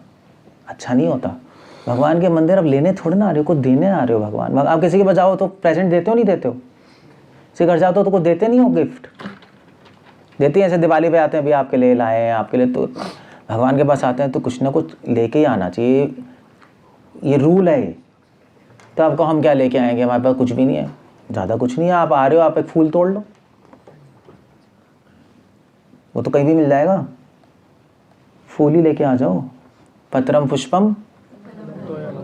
अच्छा नहीं होता। भगवान के मंदिर अब लेने थोड़े ना आ रहे हो, कुछ देने आ रहे हो। भगवान, आप किसी के पास जाओ तो प्रेजेंट देते हो नहीं देते हो? किसी घर जाते हो तो कुछ देते नहीं हो, गिफ्ट देते हैं। ऐसे दिवाली पे आते हैं, अभी आपके लिए लाए हैं, आपके लिए, तो भगवान के पास आते हैं तो कुछ ना कुछ लेके ही आना चाहिए, ये रूल है। तो आपको हम क्या लेके आएंगे, हमारे पास कुछ भी नहीं है, ज़्यादा कुछ नहीं है। आप आ रहे हो, आप एक फूल तोड़ लो, वो तो कहीं भी मिल जाएगा, फूल ही लेके आ जाओ। पत्रम पुष्पम,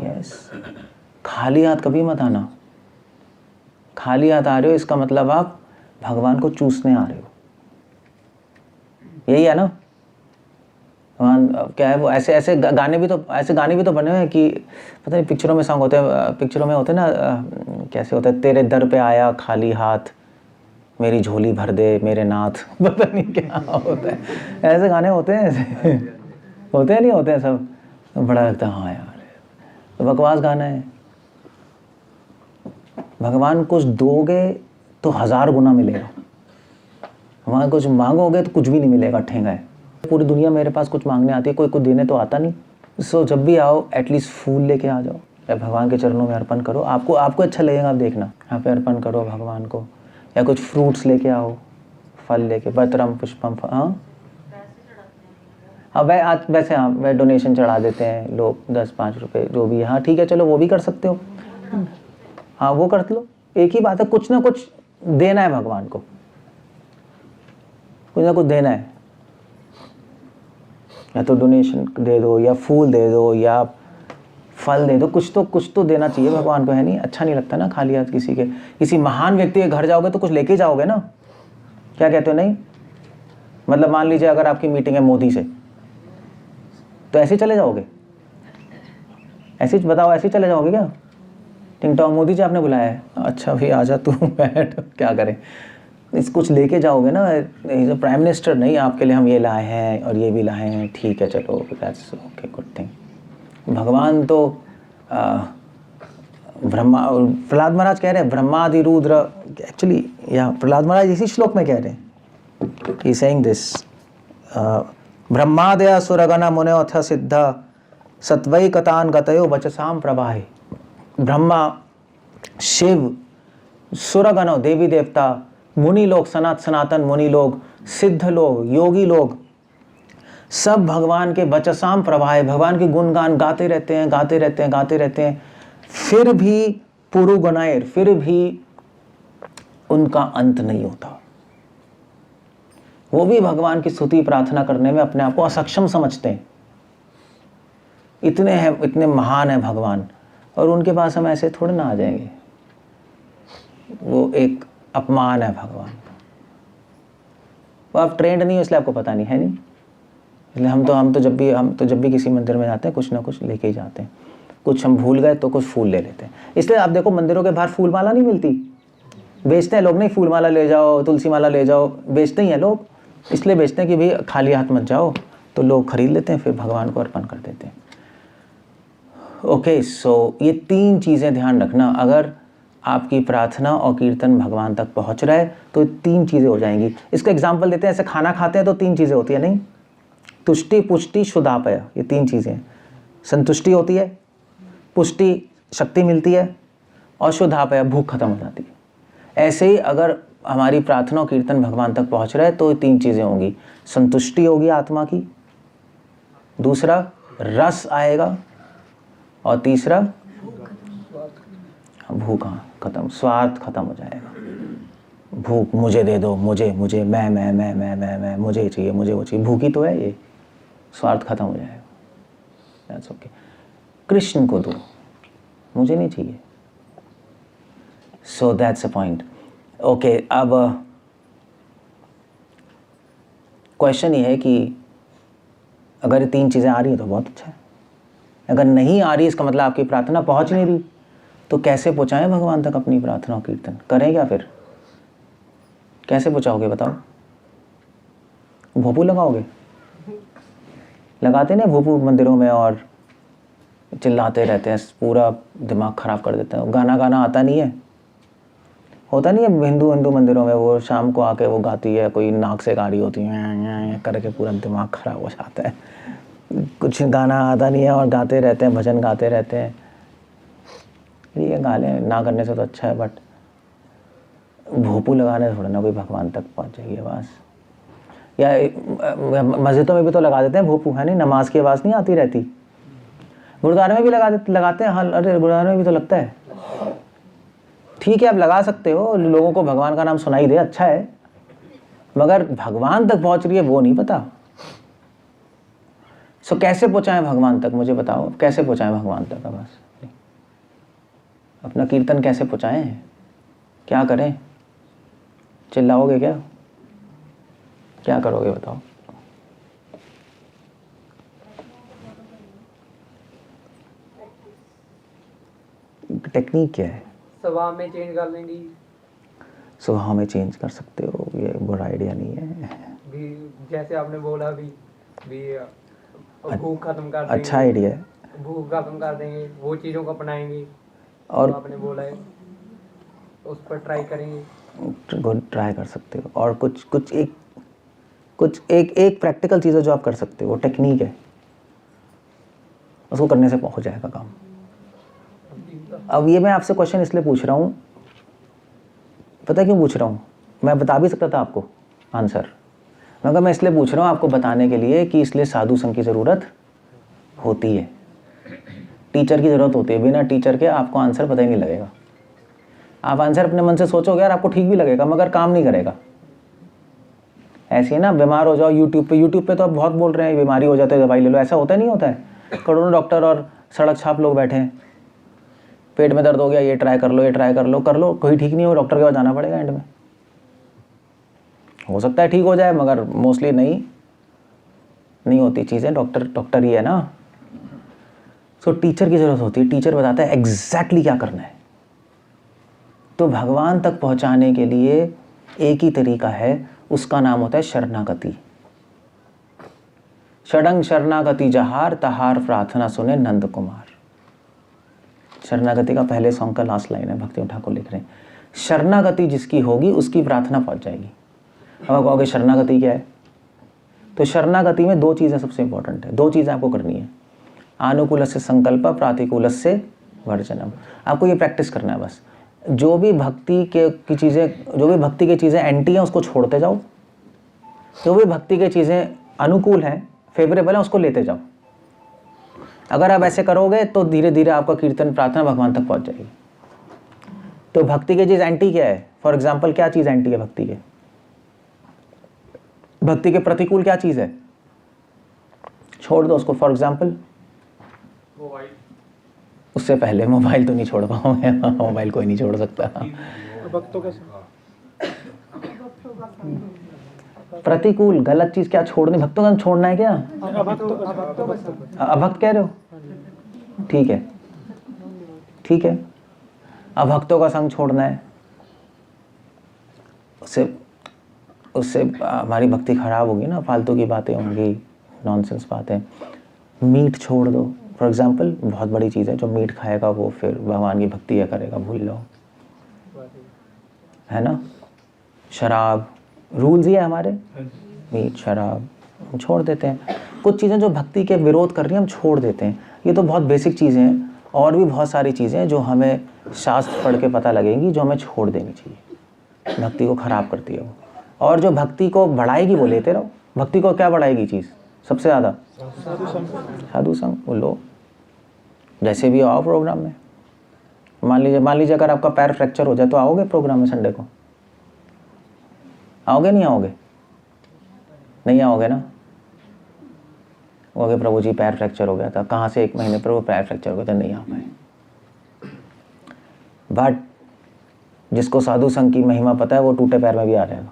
यस। खाली हाथ कभी मत आना। खाली हाथ आ रहे हो इसका मतलब आप भगवान को चूसने आ रहे हो, यही है ना? भगवान क्या है वो, ऐसे गाने भी तो बने हुए हैं कि पता नहीं, पिक्चरों में सॉन्ग होते हैं, पिक्चरों में होते हैं ना, कैसे होता है, तेरे दर पे आया खाली हाथ, मेरी झोली भर दे मेरे नाथ, पता नहीं क्या होता है, ऐसे गाने होते हैं, ऐसे होते हैं, नहीं होते हैं सब। बड़ा लगता है हाँ यार, तो बकवास गाना है। भगवान कुछ दोगे तो 1000 गुना मिलेगा, भगवान कुछ मांगोगे तो कुछ भी नहीं मिलेगा, ठेंगा है। पूरी दुनिया मेरे पास कुछ मांगने आती है, कोई कुछ देने तो आता नहीं। सो जब भी आओ एटलीस्ट फूल लेके आ जाओ, या भगवान के चरणों में अर्पण करो। आपको अच्छा लगेगा, आप देखना, यहाँ पे अर्पण करो भगवान को, या कुछ फ्रूट्स लेके आओ, फल लेके, पत्रम पुष्पम। हाँ वैसे हाँ, वह डोनेशन चढ़ा देते हैं लोग, 10-5 रुपये जो भी है। हाँ ठीक है, चलो वो भी कर सकते हो, हाँ वो कर लो, एक ही बात है। कुछ ना कुछ देना है भगवान को, कुछ ना कुछ देना है। या तो डोनेशन दे दो, या फूल दे दो, या फल दे दो, कुछ तो देना चाहिए भगवान को, है नहीं? अच्छा नहीं लगता ना खाली हाथ किसी महान व्यक्ति के घर जाओगे तो कुछ लेके जाओगे ना, क्या कहते हो? नहीं मतलब मान लीजिए अगर आपकी मीटिंग है मोदी से, तो ऐसे चले जाओगे? ऐसे बताओ, ऐसे चले जाओगे क्या? टिंग टॉन्ग, मोदी जी आपने बुलाया है, अच्छा भाई आजा तू बैठ, क्या करें? इस कुछ लेके जाओगे ना, प्राइम मिनिस्टर नहीं, आपके लिए हम ये लाए हैं और ये भी लाए हैं, ठीक है चलो, दैट्स ओके, गुड थिंग। भगवान तो ब्रह्मा, प्रहलाद महाराज कह रहे हैं ब्रह्मादि रुद्र, एक्चुअली या प्रहलाद महाराज इसी श्लोक में कह रहे हैं, ही सेइंग दिस, ब्रह्मादय सुरगण मुनयोऽथ सिद्धा सत्वैकतान गतयो वचसाम प्रवाहे। ब्रह्मा, शिव, सुरगणों, देवी देवता, मुनि लोग, सनातन मुनि लोग, सिद्ध लोग, योगी लोग, सब भगवान के वचसाम प्रवाह, भगवान के गुणगान गाते रहते हैं, फिर भी पुरु गुणायर, फिर भी उनका अंत नहीं होता। वो भी भगवान की स्तुति प्रार्थना करने में अपने आप को असक्षम समझते हैं। इतने महान है भगवान, और उनके पास हम ऐसे थोड़े ना आ जाएंगे। वो एक अपमान है भगवान का। वो आप ट्रेंड नहीं हो इसलिए आपको पता नहीं है, नहीं? इसलिए हम तो जब भी किसी मंदिर में जाते हैं कुछ ना कुछ लेके ही जाते हैं। कुछ हम भूल गए तो कुछ फूल ले लेते हैं। इसलिए आप देखो मंदिरों के बाहर फूल माला नहीं मिलती, बेचते हैं लोग, नहीं फूल माला ले जाओ, तुलसी माला ले जाओ, बेचते ही हैं लोग। इसलिए बेचते हैं कि भाई खाली हाथ मत जाओ, तो लोग खरीद लेते हैं, फिर भगवान को अर्पण कर देते हैं। ओके, सो ये 3 चीज़ें ध्यान रखना। अगर आपकी प्रार्थना और कीर्तन भगवान तक पहुंच रहा है तो 3 चीज़ें हो जाएंगी। इसका एग्जाम्पल देते हैं, ऐसे खाना खाते हैं तो 3 चीज़ें होती है, नहीं? तुष्टि, पुष्टि, शुद्धापय, ये 3 चीज़ें। संतुष्टि होती है, पुष्टि शक्ति मिलती है, और शुद्धापय भूख खत्म हो जाती है। ऐसे ही अगर हमारी प्रार्थना और कीर्तन भगवान तक पहुंच रहा है तो 3 चीज़ें होंगी। संतुष्टि होगी आत्मा की, दूसरा रस आएगा, और तीसरा भूख खत्म, स्वार्थ खत्म हो जाएगा। भूख, मुझे दे दो, मुझे मैं, मुझे चाहिए, मुझे वो चाहिए, भूखी तो है ये, स्वार्थ खत्म हो जाएगा। That's okay. कृष्ण को दो, मुझे नहीं चाहिए। सो दैट्स अ पॉइंट। ओके, अब क्वेश्चन ये है कि अगर ये 3 चीज़ें आ रही हैं तो बहुत अच्छा है। अगर नहीं आ रही, इसका मतलब आपकी प्रार्थना पहुंच नहीं रही, तो कैसे पहुंचाएं भगवान तक अपनी प्रार्थना और कीर्तन? करें क्या फिर? कैसे पहुंचाओगे बताओ? भोपू लगाओगे? लगाते ना भोपू मंदिरों में, और चिल्लाते रहते हैं, पूरा दिमाग खराब कर देते हैं। गाना आता नहीं है, होता नहीं है हिंदू मंदिरों में, वो शाम को आके वो गाती है, कोई नाक से गा रही होती है करके, पूरा दिमाग खराब हो जाता है। कुछ गाना आता नहीं है और गाते रहते हैं, भजन गाते रहते हैं। ये गा लें, ना करने से तो अच्छा है, बट भोपू लगाने से थोड़ा ना कोई भगवान तक पहुंच जाएगी आवाज़। या मस्जिदों में भी तो लगा देते हैं भोपू, है नहीं? नमाज की आवाज़ नहीं आती रहती, गुरुद्वारे में भी लगाते हैं। हाँ, अरे गुरुद्वारे में भी तो लगता है। ठीक है, आप लगा सकते हो, लोगों को भगवान का नाम सुनाई दे, अच्छा है, मगर भगवान तक पहुंच रही है वो नहीं पता। सो कैसे पहुंचाएं भगवान तक, मुझे बताओ, कैसे पहुंचाएं भगवान तक? बस अपना कीर्तन कैसे पहुंचाएं? क्या करें? चिल्लाओगे क्या करोगे बताओ? टेक्निक क्या है? स्वभाव में चेंज कर लेंगे। स्वभाव में चेंज कर सकते हो, ये बुरा आइडिया नहीं है। भी जैसे आपने बोला भी भूख खत्म कर देंगे। अच्छा आइडिया है। भूख खत्म कर देंगे, वो चीज़ों को अपनाएंगे, और तो आपने बोला है उस पर ट्राई करेंगे। ट्राई कर सकते हो। और कुछ एक प्रैक्टिकल चीज़ है जो आप कर सकते हो, वो टेक्निक है, उसको करने से हो जाएगा काम। अब ये मैं आपसे क्वेश्चन इसलिए पूछ रहा हूँ, पता क्यों पूछ रहा हूँ? मैं बता भी सकता था आपको आंसर, मगर मैं इसलिए पूछ रहा हूँ आपको बताने के लिए कि इसलिए साधु संघ की ज़रूरत होती है, टीचर की ज़रूरत होती है। बिना टीचर के आपको आंसर पता ही नहीं लगेगा। आप आंसर अपने मन से सोचोगे यार, आपको ठीक भी लगेगा, मगर काम नहीं करेगा। ऐसे ही ना, बीमार हो जाओ, यूट्यूब पे तो अब बहुत बोल रहे हैं बीमारी हो जाती है दवाई ले लो, ऐसा होता नहीं होता है। करोड़ों डॉक्टर और सड़क छाप लोग बैठे हैं, पेट में दर्द हो गया, ये ट्राई कर लो, ये ट्राई कर लो, कोई ठीक नहीं हो, डॉक्टर के पास जाना पड़ेगा एंड में। हो सकता है ठीक हो जाए, मगर मोस्टली नहीं होती चीज़ें, डॉक्टर ही है ना। सो टीचर की ज़रूरत होती है, टीचर बताता है एग्जैक्टली क्या करना है। तो भगवान तक पहुंचाने के लिए एक ही तरीका है, उसका नाम होता है शरणागति। षडंग शरणागति जहार, तहार प्रार्थना सुने नंद कुमार। शरणागति का पहले सॉन्ग का लास्ट लाइन है, भक्ति ठाकुर लिख रहे हैं, शरणागति जिसकी होगी उसकी प्रार्थना पहुंच जाएगी। अब आप कहोगे शरणागति क्या है? तो शरणागति में 2 चीज़ें सबसे इंपॉर्टेंट है, 2 चीज़ें आपको करनी है। अनुकूल से संकल्प, प्रातिकूल से वर्जनम। आपको ये प्रैक्टिस करना है बस। जो भी भक्ति की चीज़ें एंटी हैं उसको छोड़ते जाओ, जो भी भक्ति की चीज़ें अनुकूल हैं, फेवरेबल हैं, उसको लेते जाओ। अगर आप ऐसे करोगे तो धीरे धीरे आपका कीर्तन प्रार्थना भगवान तक पहुंच जाएगी। तो भक्ति की चीज़ एंटी क्या है? फॉर एग्जाम्पल क्या चीज़ एंटी है भक्ति के? भक्ति के प्रतिकूल क्या चीज़ है? छोड़ दो उसको। फॉर एग्जाम्पल मोबाइल, उससे पहले मोबाइल तो नहीं छोड़ पाऊंगा, मोबाइल कोई नहीं छोड़ सकता। भक्तों का प्रतिकूल गलत चीज़ क्या छोड़नी? भक्तों का छोड़ना है क्या? अभक्त कह रहे हो? ठीक है, अभक्तों का संग छोड़ना है, उससे हमारी भक्ति खराब होगी ना, फालतू की बातें होंगी, नॉनसेंस बातें। मीट छोड़ दो, फॉर एग्जाम्पल बहुत बड़ी चीज़ है, जो मीट खाएगा वो फिर भगवान की भक्ति या करेगा, भूल लो, है ना। शराब, रूल्स ही है हमारे, मीट शराब हम छोड़ देते हैं। कुछ चीज़ें जो भक्ति के विरोध कर रही हैं हम छोड़ देते हैं। ये तो बहुत बेसिक चीज़ें हैं, और भी बहुत सारी चीज़ें हैं जो हमें शास्त्र पढ़ के पता लगेंगी, जो हमें छोड़ देनी चाहिए, भक्ति को ख़राब करती है वो। और जो भक्ति को बढ़ाएगी वो लेते रहो। भक्ति को क्या बढ़ाएगी चीज़ सबसे ज़्यादा? साधु संग। बोलो जैसे भी आओ प्रोग्राम में। मान लीजिए अगर आपका पैर फ्रैक्चर हो जाए तो आओगे प्रोग्राम में संडे को? आओगे नहीं आओगे? नहीं आओगे ना? ओके प्रभु जी पैर फ्रैक्चर हो गया था। कहाँ से? 1 महीने प्रभु पैर फ्रैक्चर हो गया था, नहीं आ पाए। बट जिसको साधु संघ की महिमा पता है वो टूटे पैर में भी आ जाएगा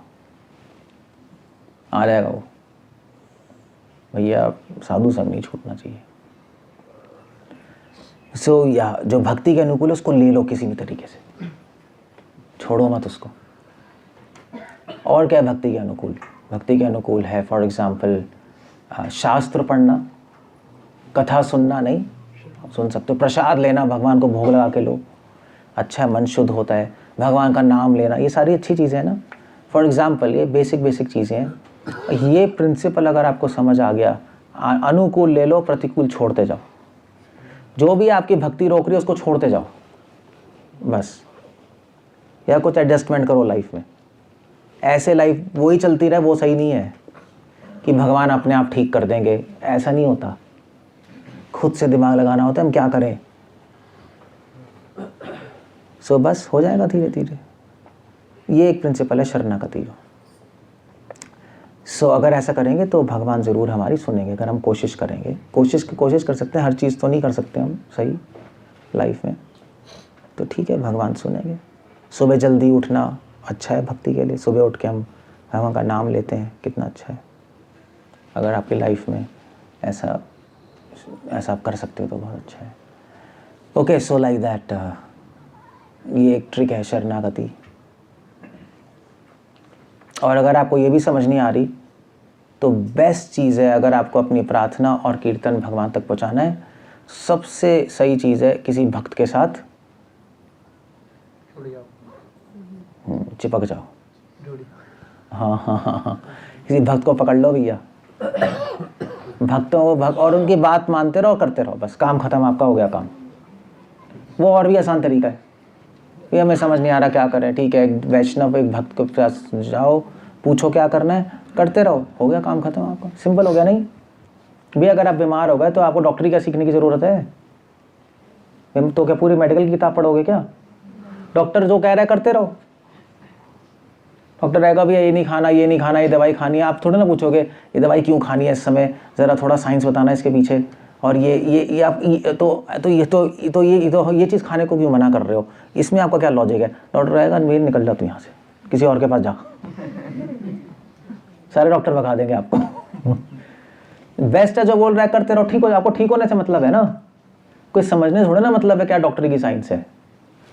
वो। भैया साधु संघ नहीं छूटना चाहिए। या जो भक्ति के अनुकूल है उसको ले लो किसी भी तरीके से, छोड़ो मत उसको। और क्या है भक्ति के अनुकूल? भक्ति के अनुकूल है फॉर एग्जाम्पल शास्त्र पढ़ना, कथा सुनना, नहीं सुन सकते हो, प्रसाद लेना, भगवान को भोग लगा के लो, अच्छा मन शुद्ध होता है, भगवान का नाम लेना, ये सारी अच्छी चीज़ें हैं ना। फॉर एग्जाम्पल ये बेसिक चीज़ें हैं। ये प्रिंसिपल अगर आपको समझ आ गया, अनुकूल ले लो, प्रतिकूल छोड़ते जाओ। जो भी आपकी भक्ति रोक रही है उसको छोड़ते जाओ बस, या कुछ एडजस्टमेंट करो लाइफ में। ऐसे लाइफ वही चलती रहे वो सही नहीं है कि भगवान अपने आप ठीक कर देंगे, ऐसा नहीं होता। खुद से दिमाग लगाना होता है हम क्या करें। सो बस हो जाएगा धीरे धीरे। ये एक प्रिंसिपल है शरणागति का। सो अगर ऐसा करेंगे तो भगवान ज़रूर हमारी सुनेंगे, अगर हम कोशिश करेंगे। कोशिश कर सकते हैं, हर चीज़ तो नहीं कर सकते हम सही लाइफ में, तो ठीक है भगवान सुनेंगे। सुबह जल्दी उठना अच्छा है भक्ति के लिए। सुबह उठ के हम भगवान का नाम लेते हैं, कितना अच्छा है। अगर आपकी लाइफ में ऐसा आप कर सकते हो तो बहुत अच्छा है। ओके, सो लाइक दैट, ये एक ट्रिक है शरणागति। और अगर आपको ये भी समझ नहीं आ रही तो बेस्ट चीज़ है, अगर आपको अपनी प्रार्थना और कीर्तन भगवान तक पहुंचाना है, सबसे सही चीज़ है किसी भक्त के साथ चिपक जाओ। हाँ, किसी भक्त को पकड़ लो भैया, भक्तों और उनकी बात मानते रहो, करते रहो, बस काम खत्म, आपका हो गया काम। वो और भी आसान तरीका है। ये हमें समझ नहीं आ रहा क्या करें, ठीक है एक वैष्णव एक भक्त को पास जाओ, पूछो क्या करना है, करते रहो, हो गया काम खत्म आपका। सिंपल हो गया नहीं भी? अगर आप बीमार हो गए तो आपको डॉक्टरी का सीखने की ज़रूरत है? तो क्या पूरी मेडिकल की किताब पढ़ोगे क्या? डॉक्टर जो कह रहा है करते रहो, डॉक्टर रहेगा भैया ये नहीं खाना, ये नहीं खाना, ये दवाई खानी है। आप थोड़ा ना पूछोगे ये दवाई क्यों खानी है इस समय, ज़रा थोड़ा साइंस बताना है इसके पीछे, और ये आप ये चीज़ खाने को क्यों मना कर रहे हो, इसमें आपका क्या लॉजिक है। डॉक्टर रहेगा मेरे निकल जा तू यहाँ से, किसी और के पास जा। सारे डॉक्टर भगा देंगे आपको। बेस्ट है जो बोल रहा है करते रहो, ठीक हो, आपको ठीक होने से मतलब है ना, कोई समझने थोड़ा ना मतलब है क्या डॉक्टर की साइंस है,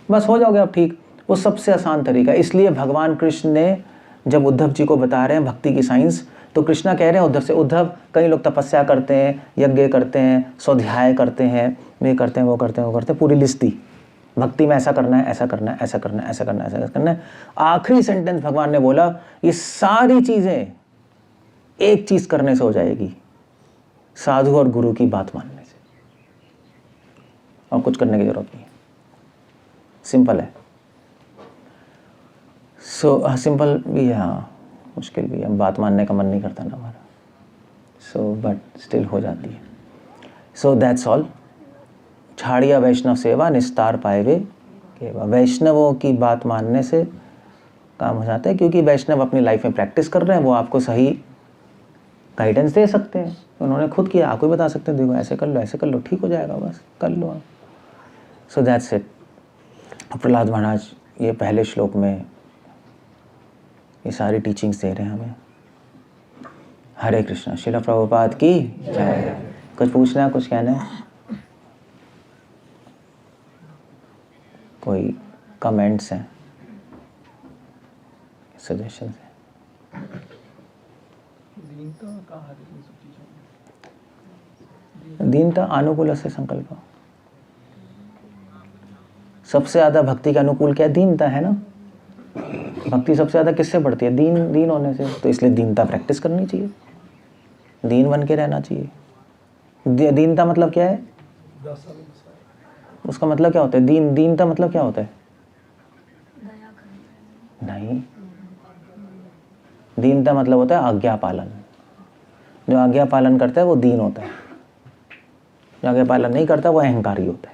बस हो जाओगे आप ठीक। वो सबसे आसान तरीका है। इसलिए भगवान कृष्ण ने जब उद्धव जी को बता रहे हैं भक्ति की साइंस, तो कृष्णा कह रहे हैं उद्धव से, उद्धव कई लोग तपस्या करते हैं, यज्ञ करते हैं, स्वाध्याय करते हैं, ये करते हैं, वो करते हैं, वो करते हैं, पूरी लिस्ट दी, भक्ति में ऐसा करना है, ऐसा करना है, ऐसा करना है, ऐसा करना है, ऐसा करना है। आखिरी सेंटेंस भगवान ने बोला ये सारी चीज़ें एक चीज़ करने से हो जाएगी, साधु और गुरु की बात मानने से, और कुछ करने की जरूरत नहीं है। सिंपल है। सिंपल भी है, हाँ मुश्किल भी है, बात मानने का मन नहीं करता ना हमारा, बट स्टिल हो जाती है। That's all. छाड़िया वैष्णव सेवा निस्तार पाएवे केवा। वैष्णवों की बात मानने से काम हो जाता है, क्योंकि वैष्णव अपनी लाइफ में प्रैक्टिस कर रहे हैं, वो आपको सही गाइडेंस दे सकते हैं। उन्होंने खुद किया, आपको भी बता सकते हैं देखो ऐसे कर लो, ऐसे कर लो, ठीक हो जाएगा, बस कर लो आप। That's it. प्रहलाद महाराज ये पहले श्लोक में ये सारी टीचिंग्स दे रहे हैं हमें। हरे कृष्णा। श्रील प्रभुपाद की जय। कुछ पूछना है, कुछ कहना है, कोई कमेंट्स हैं, सजेशंस हैं? दीनता अनुकूल से संकल्प। सबसे ज्यादा भक्ति के अनुकूल क्या है? दीनता है ना। भक्ति सबसे ज्यादा किससे बढ़ती है? दीन होने से। तो इसलिए दीनता प्रैक्टिस करनी चाहिए, दीन बन के रहना चाहिए। दीनता मतलब क्या है? उसका मतलब क्या होता है? दीनता मतलब क्या होता है? नहीं, दीनता मतलब होता है आज्ञा पालन। जो आज्ञा पालन करता है वो दीन होता है, जो आज्ञा पालन नहीं करता वो अहंकारी होता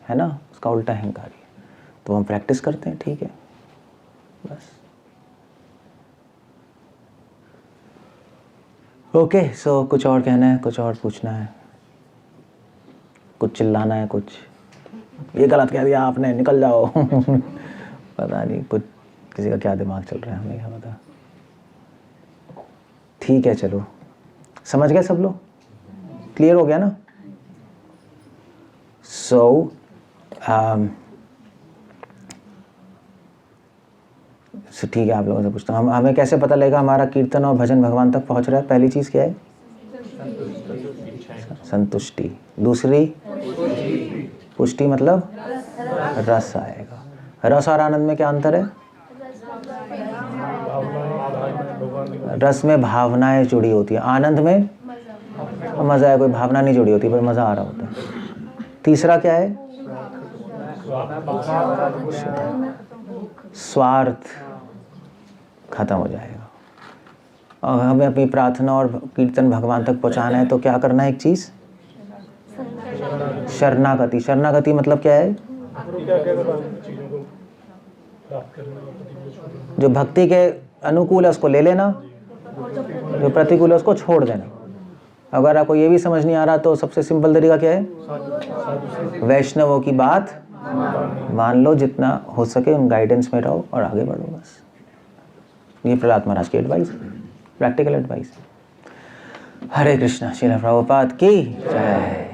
है ना, उसका उल्टा अहंकारी है। तो हम प्रैक्टिस करते हैं, ठीक है, बस। ओके, सो कुछ और कहना है, कुछ और पूछना है, कुछ चिल्लाना है, कुछ ये गलत कह दिया आपने, निकल जाओ। पता नहीं कुछ किसी का क्या दिमाग चल रहा है, हमें क्या पता। ठीक है, चलो, समझ गए सब लोग? क्लियर हो गया ना? सो ठीक है, आप लोगों से पूछता हूँ, हमें कैसे पता लगेगा हमारा कीर्तन और भजन भगवान तक पहुँच रहा है? पहली चीज़ क्या है? संतुष्टि। दूसरी पुष्टि, मतलब रस आएगा। रस और आनंद में क्या अंतर है? रस में भावनाएं जुड़ी होती है, आनंद में मजा है, कोई भावना नहीं जुड़ी होती पर मजा आ रहा होता है। तीसरा क्या है? स्वार्थ खत्म हो जाएगा। और हमें अपनी प्रार्थना और कीर्तन भगवान तक पहुंचाना है तो क्या करना है? एक चीज, शरणागति। शरणागति मतलब क्या है? जो भक्ति के अनुकूल है उसको ले लेना, जो प्रतिकूल है उसको छोड़ देना। अगर आपको ये भी समझ नहीं आ रहा तो सबसे सिंपल तरीका क्या है? वैष्णवों की बात मान लो, जितना हो सके उन गाइडेंस में रहो और आगे बढ़ो, बस। ये प्रहलाद महाराज की एडवाइस, प्रैक्टिकल एडवाइस। हरे कृष्णा। श्रील प्रभुपाद की जय।